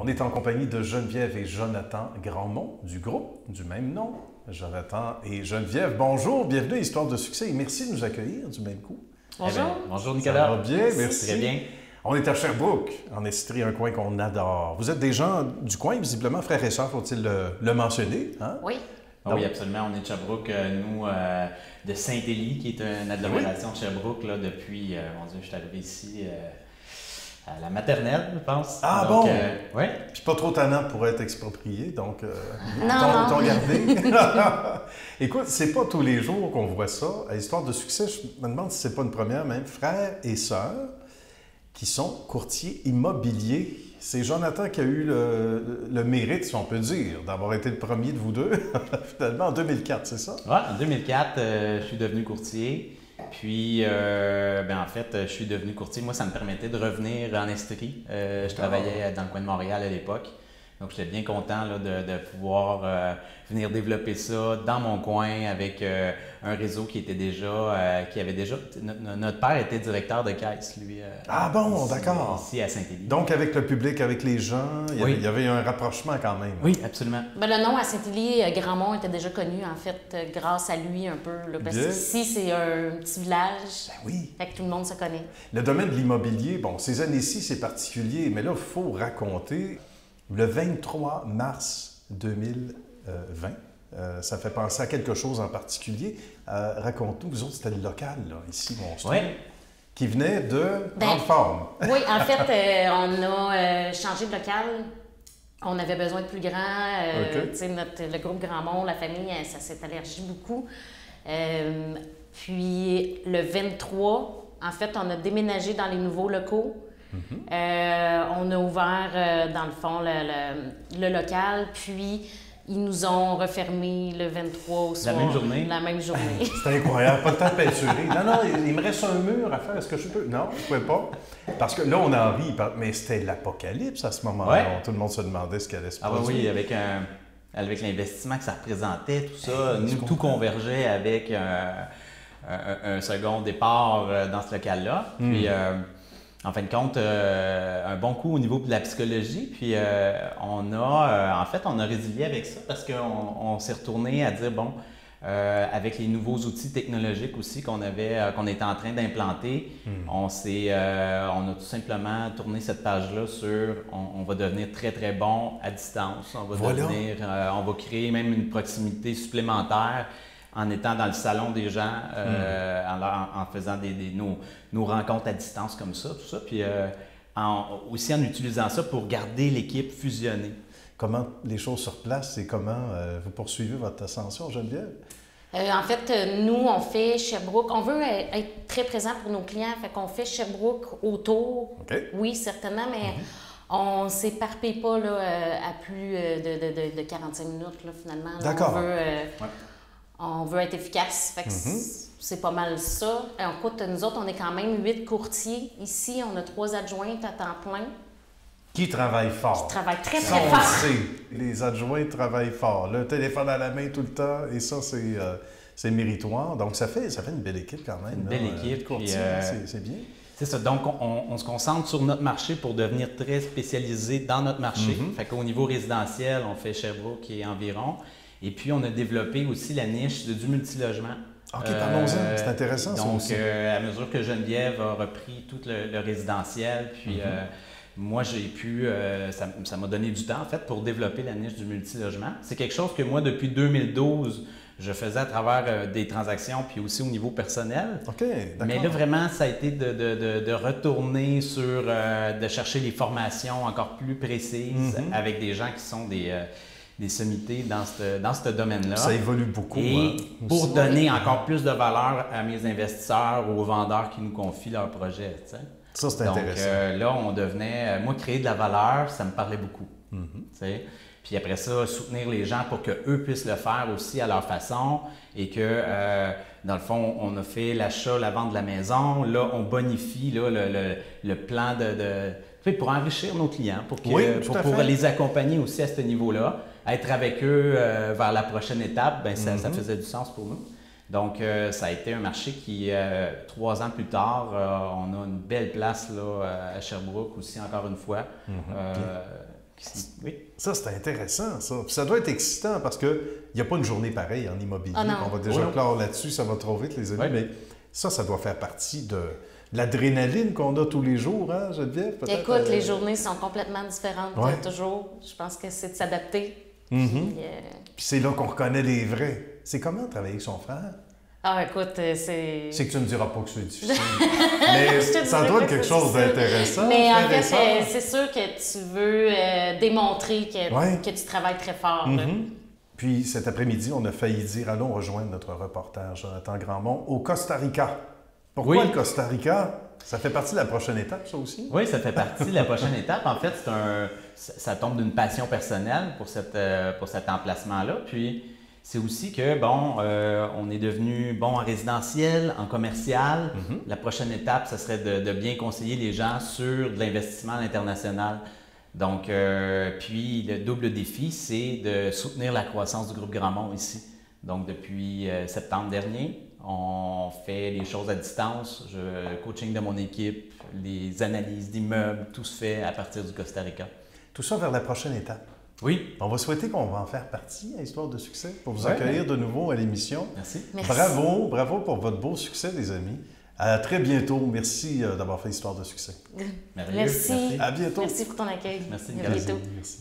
On est en compagnie de Geneviève et Jonathan Grandmont du groupe du même nom. Jonathan et Geneviève, bonjour, bienvenue à Histoire de succès et merci de nous accueillir du même coup. Bonjour. Bonjour Nicolas. Ça va bien, merci. Très bien. On est à Sherbrooke, en Estrie, un coin qu'on adore. Vous êtes des gens du coin, visiblement, frères et sœurs, faut-il le mentionner? Hein? Oui. Oui, absolument. On est de Sherbrooke, nous, de Saint-Élie, qui est une agglomération de Sherbrooke là, depuis, mon Dieu, je suis arrivé ici à la maternelle, je pense. Ah donc, bon? Oui. Puis pas trop tannant pour être exproprié, donc Non. t'ont gardé. Écoute, c'est pas tous les jours qu'on voit ça. À Histoire de succès, je me demande si c'est pas une première même. Frères et sœurs qui sont courtiers immobiliers. C'est Jonathan qui a eu le mérite, si on peut dire, d'avoir été le premier de vous deux, finalement, en 2004, c'est ça? Oui, en 2004, je suis devenu courtier. Puis, en fait, je suis devenu courtier. Moi, ça me permettait de revenir en Estrie. Je travaillais dans le coin de Montréal à l'époque. Donc, j'étais bien content là, de pouvoir venir développer ça dans mon coin avec un réseau qui était déjà, qui avait déjà... Notre père était directeur de caisse, lui. Ah bon, ici, d'accord. Ici à Saint-Élie. Donc, avec le public, avec les gens, il y avait un rapprochement quand même. Oui, absolument. Ben, le nom à Saint-Élie, Grandmont était déjà connu, en fait, grâce à lui un peu. Là, parce qu'ici, c'est un petit village. Ben oui. Fait que tout le monde se connaît. Le domaine de l'immobilier, bon, ces années-ci, c'est particulier, mais là, il faut raconter. Le 23 mars 2020, ça fait penser à quelque chose en particulier. Raconte-nous, vous autres, c'était le local, là, ici, où on se trouve, qui venait de grande forme. Oui, en fait, on a changé de local. On avait besoin de plus grand. Tu sais, le groupe Grandmont, la famille, ça s'est élargi beaucoup. Puis le 23, en fait, on a déménagé dans les nouveaux locaux. On a ouvert, dans le fond, le local, puis ils nous ont refermé le 23 au soir. La même journée? La même journée. C'est incroyable, pas de temps de peinturer. Non, il me reste un mur à faire, est-ce que je peux? Non, je ne pouvais pas. Parce que là, on en rit, mais c'était l'apocalypse à ce moment-là. Ouais. Tout le monde se demandait ce qui allait se passer. Ah oui, avec l'investissement que ça représentait, tout ça, tout convergeait avec un second départ dans ce local-là. Puis, en fin de compte, un bon coup au niveau de la psychologie. Puis on a résilié avec ça parce qu'on s'est retourné à dire, bon, avec les nouveaux outils technologiques aussi qu'on était en train d'implanter, on a tout simplement tourné cette page-là sur on va devenir très, très bon à distance. On va créer même une proximité supplémentaire en étant dans le salon des gens, en faisant nos rencontres à distance comme ça, tout ça. Puis aussi en utilisant ça pour garder l'équipe fusionnée. Comment les choses sur place et comment vous poursuivez votre ascension, Geneviève? En fait, nous, on fait Sherbrooke. On veut être très présent pour nos clients, fait qu'on fait Sherbrooke autour. Oui, certainement, mais on ne s'éparpille pas là, à plus de 45 minutes, là, finalement. D'accord. On veut être efficace, fait que c'est pas mal ça. Écoute, nous autres, on est quand même 8 courtiers. Ici, on a 3 adjointes à temps plein. Qui travaillent fort. Qui travaillent très, Ça, très on fort. le sait. Les adjoints travaillent fort. Le téléphone à la main tout le temps, et ça, c'est méritoire. Donc, ça fait une belle équipe quand même. Une belle équipe. Courtier, c'est bien. C'est ça. Donc, on se concentre sur notre marché pour devenir très spécialisé dans notre marché. Fait qu'au niveau résidentiel, on fait Sherbrooke et environ. Et puis, on a développé aussi la niche du multilogement. OK, parlons-en. C'est intéressant, ça donc, aussi. à mesure que Geneviève a repris tout le résidentiel, puis moi, j'ai pu... ça m'a donné du temps, en fait, pour développer la niche du multilogement. C'est quelque chose que moi, depuis 2012, je faisais à travers des transactions, puis aussi au niveau personnel. OK, d'accord. Mais là, vraiment, ça a été de retourner sur... de chercher les formations encore plus précises avec des gens qui sont des sommités dans ce domaine-là. Ça évolue beaucoup. Et pour donner encore plus de valeur à mes investisseurs, aux vendeurs qui nous confient leurs projets. Tu sais. Ça, c'est intéressant. Donc là, on devenait... moi, créer de la valeur, ça me parlait beaucoup. Tu sais. Puis après ça, soutenir les gens pour qu'eux puissent le faire aussi à leur façon et que, dans le fond, on a fait l'achat, la vente de la maison. Là, on bonifie là, le plan pour enrichir nos clients, pour les accompagner aussi à ce niveau-là. Être avec eux vers la prochaine étape, bien, ça faisait du sens pour nous. Donc, ça a été un marché qui, 3 ans plus tard, on a une belle place là, à Sherbrooke aussi, encore une fois. Oui. Ça, c'est intéressant, ça. Puis ça doit être excitant parce qu'il n'y a pas une journée pareille en immobilier. On va déjà clore là-dessus, ça va trop vite, les amis. Mais ça doit faire partie de l'adrénaline qu'on a tous les jours, hein, Geneviève? Écoute, les journées sont complètement différentes toujours. Je pense que c'est de s'adapter. Puis c'est là qu'on reconnaît les vrais. C'est comment travailler avec son frère? Ah, écoute, c'est... C'est que tu ne me diras pas que c'est difficile. Mais ça doit être quelque chose d'intéressant. Mais en fait, c'est sûr que tu veux démontrer que tu travailles très fort. Puis cet après-midi, on a failli dire « Allons rejoindre notre reporter Jonathan Grandmont au Costa Rica ». Pourquoi le Costa Rica? Ça fait partie de la prochaine étape, ça aussi? Oui, ça fait partie de la prochaine étape. En fait, ça tombe d'une passion personnelle pour cet emplacement-là. Puis, c'est aussi que, on est devenu bon en résidentiel, en commercial. La prochaine étape, ce serait de bien conseiller les gens sur de l'investissement à l'international. Donc, puis le double défi, c'est de soutenir la croissance du groupe Grandmont ici. Donc, depuis septembre dernier, on fait les choses à distance, coaching de mon équipe, les analyses d'immeubles, tout se fait à partir du Costa Rica. Tout ça vers la prochaine étape. Oui. On va souhaiter qu'on va en faire partie à Histoire de succès pour vous accueillir de nouveau à l'émission. Merci. Bravo pour votre beau succès, les amis. À très bientôt. Merci d'avoir fait Histoire de succès. Merci. À bientôt. Merci pour ton accueil. Merci. À bientôt. Merci.